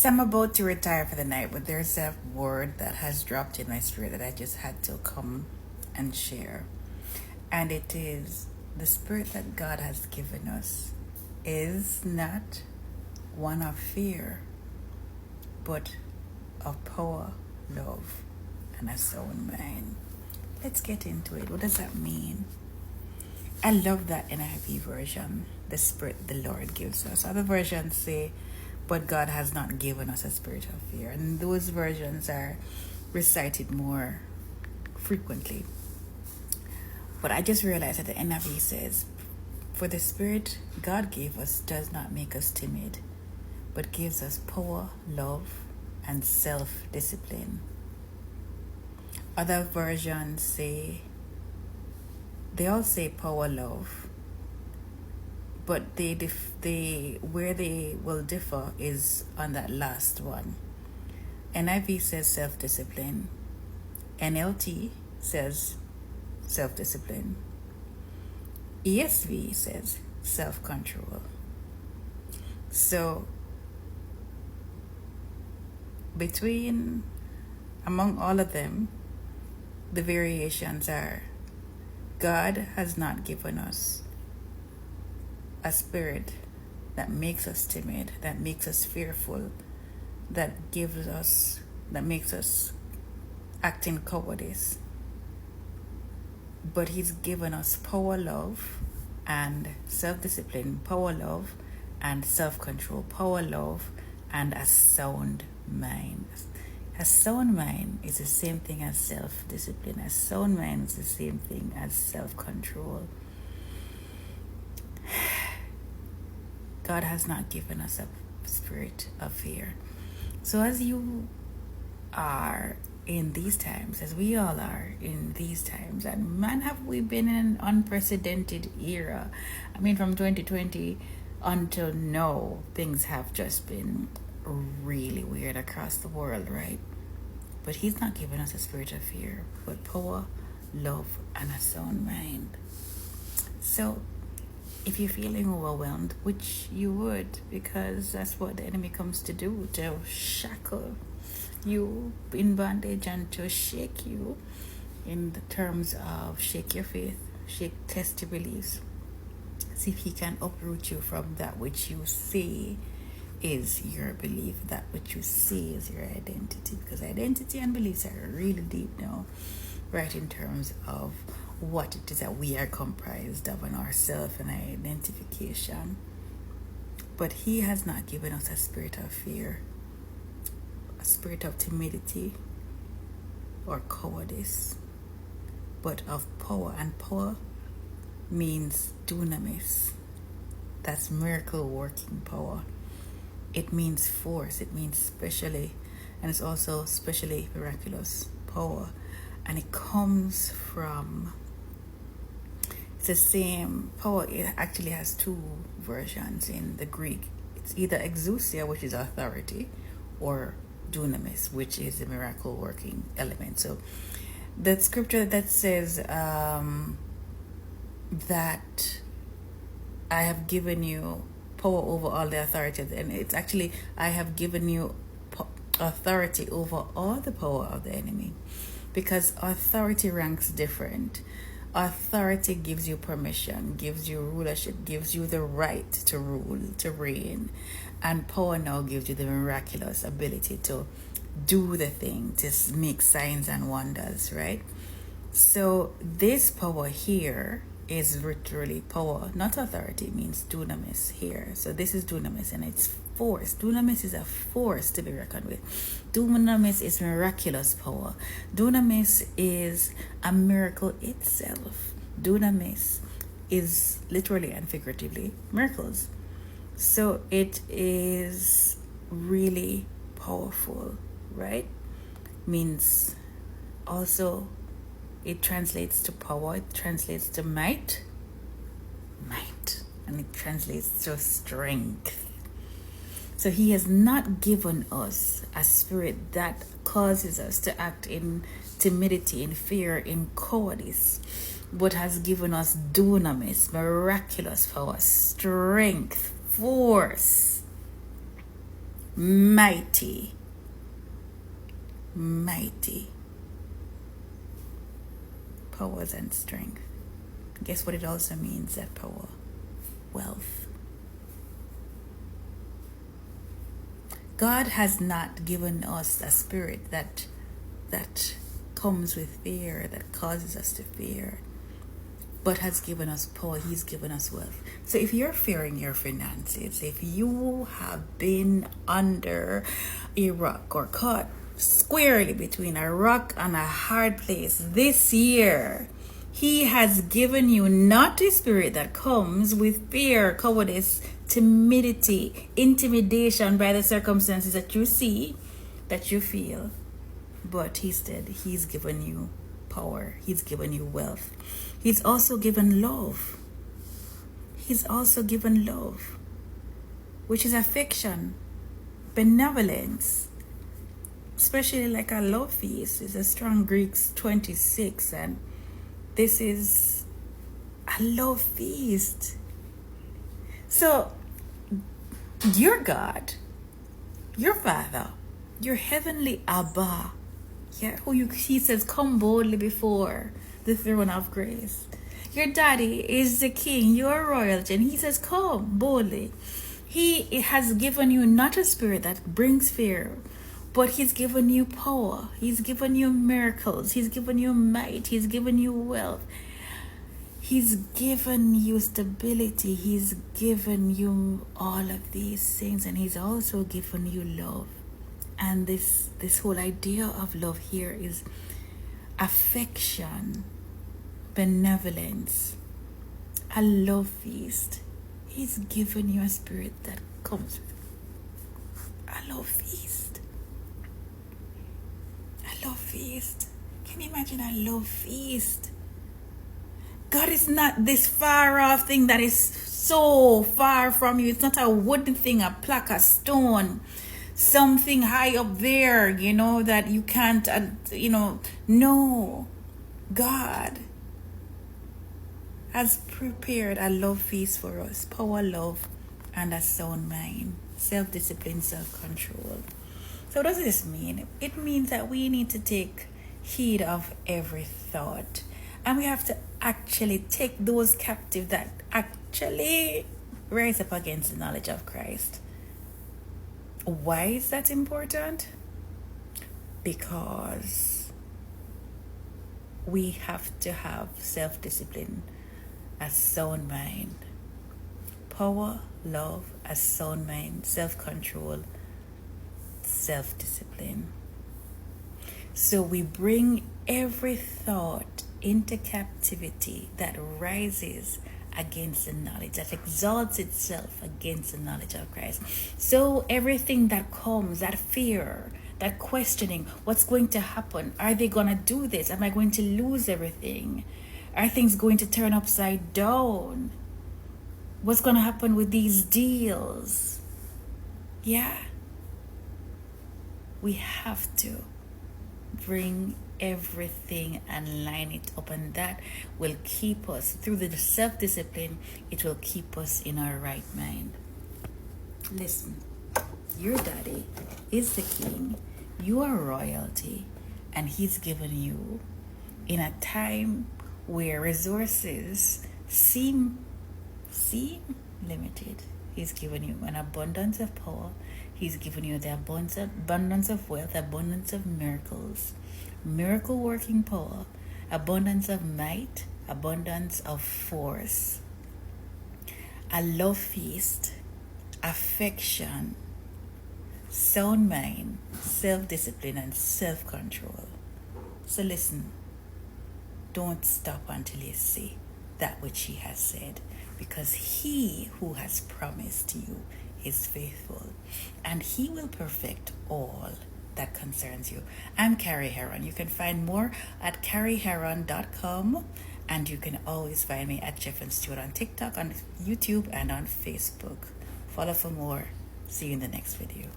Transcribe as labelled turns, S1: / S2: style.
S1: So I'm about to retire for the night, but there's a word that has dropped in my spirit that I just had to come and share. And it is the spirit that God has given us is not one of fear, but of power, love, and a sound mind. Let's get into it. What does that mean? I love that NIV version, the spirit the Lord gives us. Other versions say, but God has not given us a spirit of fear. And those versions are recited more frequently. But I just realized that the NIV says, for the spirit God gave us does not make us timid, but gives us power, love, and self-discipline. Other versions say, they all say power, love, but where they will differ is on that last one. NIV says self-discipline. NLT says self-discipline. ESV says self-control. So among all of them, the variations are, God has not given us a spirit that makes us timid, that makes us fearful, that makes us act in cowardice. But He's given us power, love, and self-discipline, power, love, and self-control, power, love, and a sound mind. A sound mind is the same thing as self-discipline. A sound mind is the same thing as self-control. God has not given us a spirit of fear. So as you are in these times, as we all are in these times, and man, have we been in an unprecedented era. I mean, from 2020 until now, things have just been really weird across the world, right? But He's not given us a spirit of fear, but power, love, and a sound mind. So if you're feeling overwhelmed, which you would, because that's what the enemy comes to do, to shackle you in bondage and to shake you in the terms of shake your faith, test your beliefs, see if he can uproot you from that which you say is your belief, that which you see is your identity, because identity and beliefs are really deep now, right, in terms of what it is that we are comprised of and ourself and our identification. But He has not given us a spirit of fear, a spirit of timidity or cowardice, but of power. And power means dunamis. That's miracle working power. It means force. It means specially, and it's also specially miraculous power. And it comes from, it's the same power. It actually has two versions in the Greek. It's either exousia, which is authority, or dunamis, which is the miracle working element. So the scripture that says that I have given you power over all the authority, and it's actually, I have given you authority over all the power of the enemy, because authority ranks different. Authority gives you permission, gives you rulership, gives you the right to rule, to reign. And power now gives you the miraculous ability to do the thing, to make signs and wonders, right? So this power here is literally power, not authority. It means dunamis here. So this is dunamis, and it's force. Dunamis is a force to be reckoned with. Dunamis is miraculous power. Dunamis is a miracle itself. Dunamis is literally and figuratively miracles. So it is really powerful, right? Means also, it translates to power, it translates to might, and it translates to strength. So He has not given us a spirit that causes us to act in timidity, in fear, in cowardice, but has given us dunamis, miraculous power, strength, force, mighty. Mighty. Powers and strength. Guess what it also means, that power? Wealth. God has not given us a spirit that comes with fear, that causes us to fear, but has given us power. He's given us wealth. So if you're fearing your finances, if you have been under a rock or caught squarely between a rock and a hard place this year, He has given you not a spirit that comes with fear, cowardice, timidity, intimidation by the circumstances that you see, that you feel, but instead He's given you power. He's given you wealth. He's also given love. He's also given love, which is affection, benevolence, especially like a love feast. It's a strong Greek 26, and this is a love feast. So your God, your Father, your heavenly Abba, He says, come boldly before the throne of grace. Your daddy is the king, your royalty, and He says, come boldly. He has given you not a spirit that brings fear, but He's given you power. He's given you miracles. He's given you might. He's given you wealth. He's given you stability. He's given you all of these things, and He's also given you love. And this whole idea of love here is affection, benevolence, a love feast. He's given you a spirit that comes with a love feast. A love feast. Can you imagine a love feast? God is not this far off thing that is so far from you. It's not a wooden thing, a plaque, a stone, something high up there, that you can't, no. God has prepared a love feast for us. Power, love, and a sound mind. Self-discipline, self-control. So what does this mean? It means that we need to take heed of every thought. And we have to actually take those captive that actually rise up against the knowledge of Christ. Why is that important? Because we have to have self-discipline, a sound mind. Power, love, a sound mind, self-control, self-discipline. So we bring every thought into captivity that rises against the knowledge, that exalts itself against the knowledge of Christ. So everything that comes, that fear, that questioning, what's going to happen? Are they going to do this? Am I going to lose everything? Are things going to turn upside down? What's going to happen with these deals? Yeah. We have to bring everything and line it up, and that will keep us through the self-discipline. It will keep us in our right mind. Listen, your daddy is the king, you are royalty, and He's given you, in a time where resources seem limited, He's given you an abundance of power. He's given you the abundance of wealth, abundance of miracles, miracle working power, abundance of might, abundance of force, a love feast, affection, sound mind, self-discipline, and self-control. So listen, don't stop until you see that which He has said, because He who has promised you is faithful, and He will perfect all that concerns you. I'm Kari Heron. You can find more at kariheron.com, and you can always find me at Jeff and Stuart on TikTok, on YouTube, and on Facebook. Follow for more. See you in the next video.